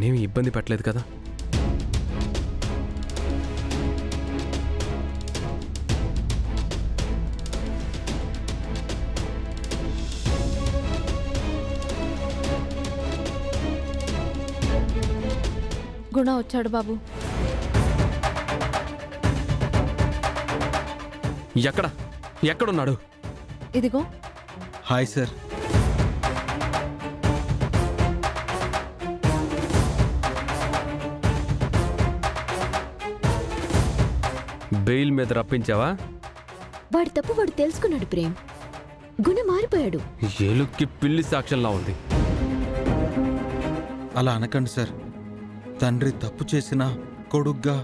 తనేమి ఇబ్బంది పెట్టలేదు కదా? గుణ వచ్చాడు బాబు. ఎక్కడున్నాడు? ఇదిగో. Hi sir. బెయిల్ మీద రప్పించావా? వాడి తప్పు వాడు తెలుసుకున్నాడు ప్రేమ్. గుణ మారిపోయాడు. ఏలుక్కి పిల్లి సాక్ష్యంలా ఉంది. అలా అనకండి సార్. తండ్రి తప్పు చేసినా కొడుగ్గా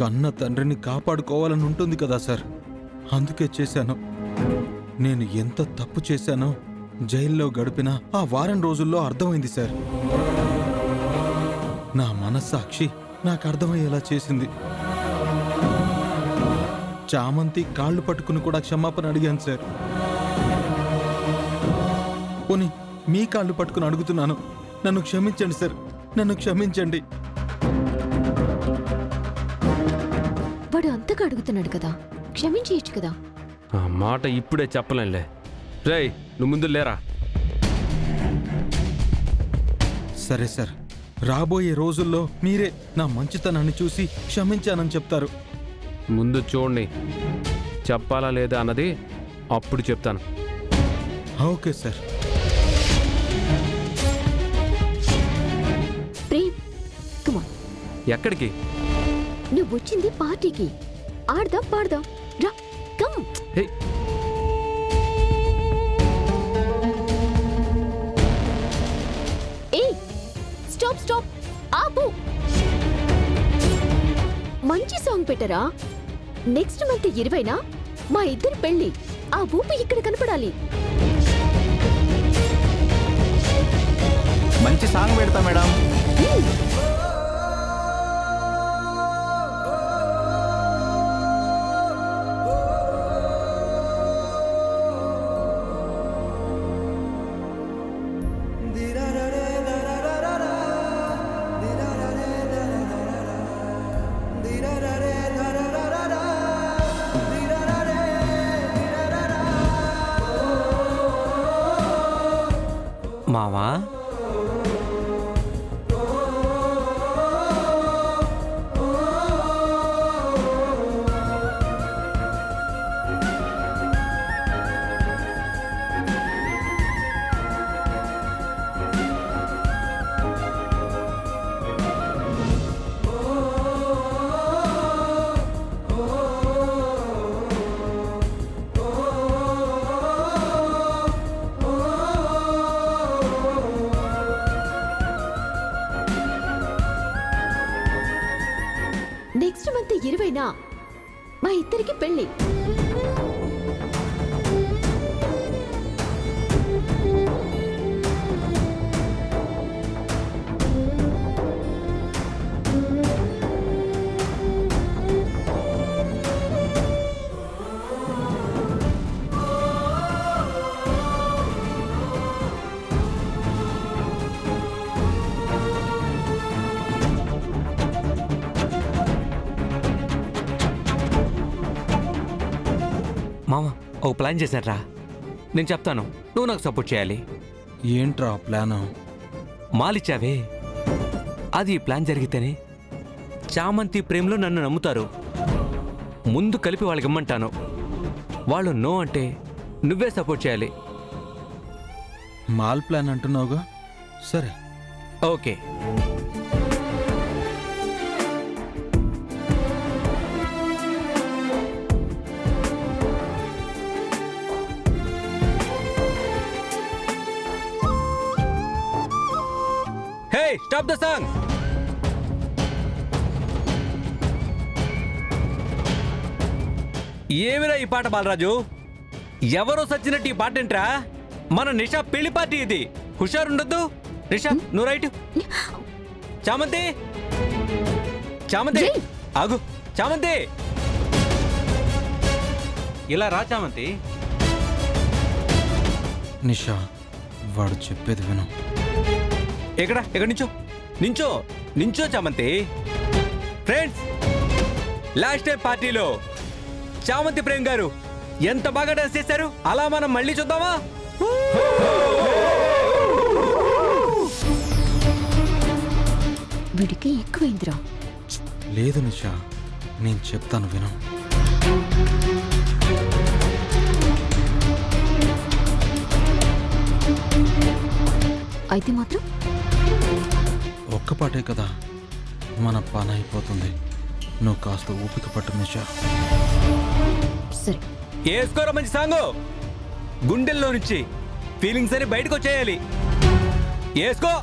కన్న తండ్రిని కాపాడుకోవాలని ఉంటుంది కదా సార్. అందుకే చేశాను. నేను ఎంత తప్పు చేశానో జైల్లో గడిపిన ఆ వారం రోజుల్లో అర్థమైంది సార్. నా మనస్సాక్షి నాకు అర్థమయ్యేలా చేసింది. చామంతి కాళ్ళు పట్టుకుని కూడా క్షమాపణ అడిగాను సార్. పోనీ మీ కాళ్ళు పట్టుకుని అడుగుతున్నాను, నన్ను క్షమించండి సార్, నన్ను క్షమించండి. వాడు అంతగా అడుగుతున్నాడు కదా, క్షమించేయచ్చు కదా. ఆ మాట ఇప్పుడే చెప్పలేంలే. రేయ్, నువ్వు ముందు లేరా. సరే సార్, రాబోయే రోజుల్లో మీరే నా మంచితనాన్ని చూసి క్షమించానని చెప్తారు. ముందు చూడండి, చెప్పాలా లేదా అన్నది అప్పుడు చెప్తాను. Okay sir. Prem, come on. ఎక్కడికి? నువ్వు వచ్చింది పార్టీకి. ఆడదాం పాడదాం, రా, కమ్. హే, ఏ స్టాప్ స్టాప్, ఆపు. మంచి సాంగ్ పెట్టరా. నెక్స్ట్ మంత్ 20న మా ఇద్దరి పెళ్లి. ఆ ఊపి ఇక్కడ కనపడాలి. మంచి సాంగ్ పెడతా మేడం. మావా, నెక్స్ట్ మంత్ 20న మా ఇద్దరికి పెళ్లి. మామ ఓ ప్లాన్ చేశారా, నేను చెప్తాను, నువ్వు నాకు సపోర్ట్ చేయాలి. ఏంట్రా ప్లాను? మాలిచ్చావే, అది ఈ ప్లాన్ జరిగితేనే చామంతి ప్రేమలో నన్ను నమ్ముతారు. ముందు కలిపి వాళ్ళకి ఇమ్మంటాను. వాళ్ళు నో అంటే నువ్వే సపోర్ట్ చేయాలి. మాల్ ప్లాన్ అంటున్నావుగా, సరే. Okay. Hey, stop the song. ఏమిరా ఈ పాట బాలరాజు? ఎవరో సచ్చినట్టు ఈ పాట ఏంట్రా? మన నిషా పెళ్లి పార్టీ ఇది, హుషారుండొద్దు. నిషా, నువ్వు రైట్. చామంతి, చామంతి ఆగు. చామంతి, ఇలా రా. చామంతి, నిషా, వాడు చెప్పేది విను. ఎక్కడి నుంచో నించో నించో చామంతి. ఫ్రెండ్స్, లాస్ట్ టైం పార్టీలో చామంతి ప్రేమ్ గారు ఎంత బాగా డాన్స్ చేశారు, అలా మనం మళ్ళీ చూద్దామా? వీడికి ఎక్కువైందిరా. లేదు నిషా, నేను చెప్తాను విను. అయితే మాత్రం ఒక్క పాటే కదా మన పని అయిపోతుంది. నువ్వు కాస్త ఓపిక పట్టు నిషా. సరే. వేసుకోరా మంచి సాంగు. గుండెల్లో నుంచి ఫీలింగ్స్ అని బయటకు వచ్చేయాలి. వేసుకో.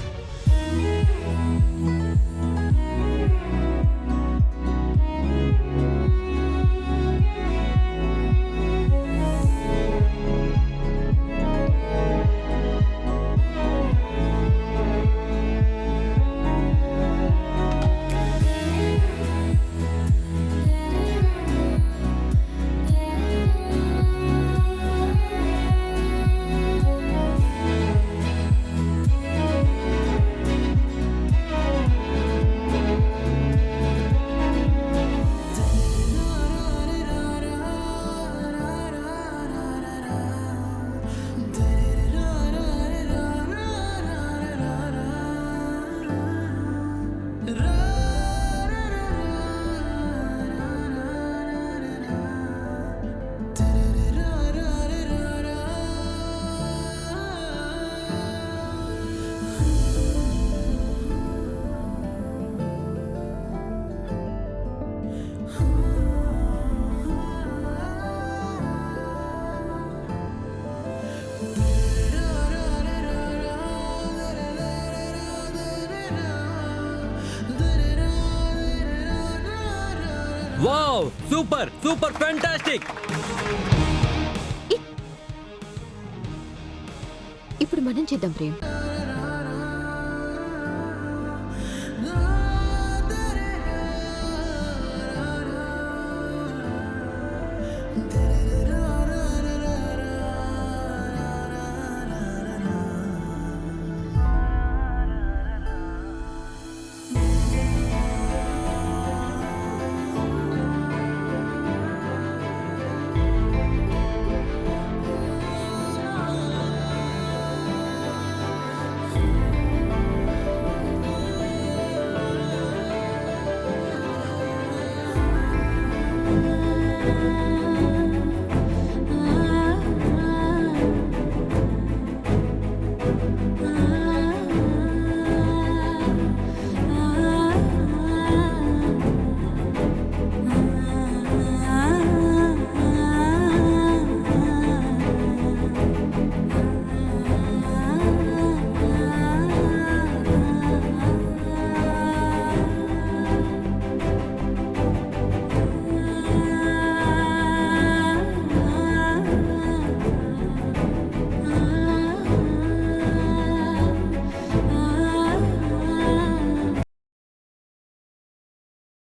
Wow, super super fantastic. ఇప్పుడు మనం చేద్దాం ప్రేమ్.